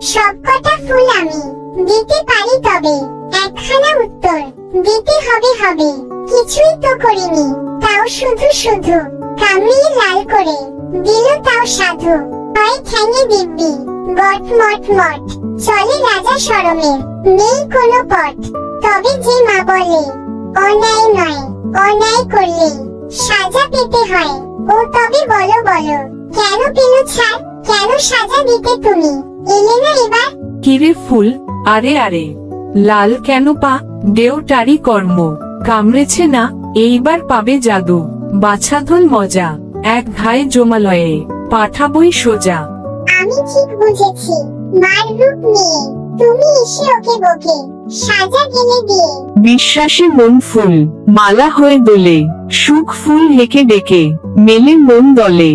সবকটা ফুল আমি দিতে পারি, তবে একখানা উত্তর দিতে হবে। কিছুই তো করিনি, তাও শুধু শুধু কামড়িয়ে লাল করে দিল, তাও সাধু হয় ঠ্যাঙে দিব্যি বট মট মট। চলে রাজা শরমের নেই কোনো পট। তবে যে মা বলে অন্যায় নয়, অন্যায় করলেই সাজা পেতে হয়, ও তবে বলো কেন পেল ছাড়, কেন সাজা দিতে তুমি এলে না এবার? কিরে ফুল, আরে আরে লাল কেন পা? দেওটারি কর্ম, কামড়েছে না, এইবার পাবে জাদু, বাছাধন মজা, এক ঘায়ে জমালয়ে পাঠাবই সোজা। আমি ঠিক বুঝেছি, মার রূপ নিয়ে তুমি এসে ওকে বকে সাজা গেলে দিয়ে। বিশ্বাসে মন ফুল মালা হয়ে দোলে, সুখ ফুল হেকে ডেকে মেলে মন দলে।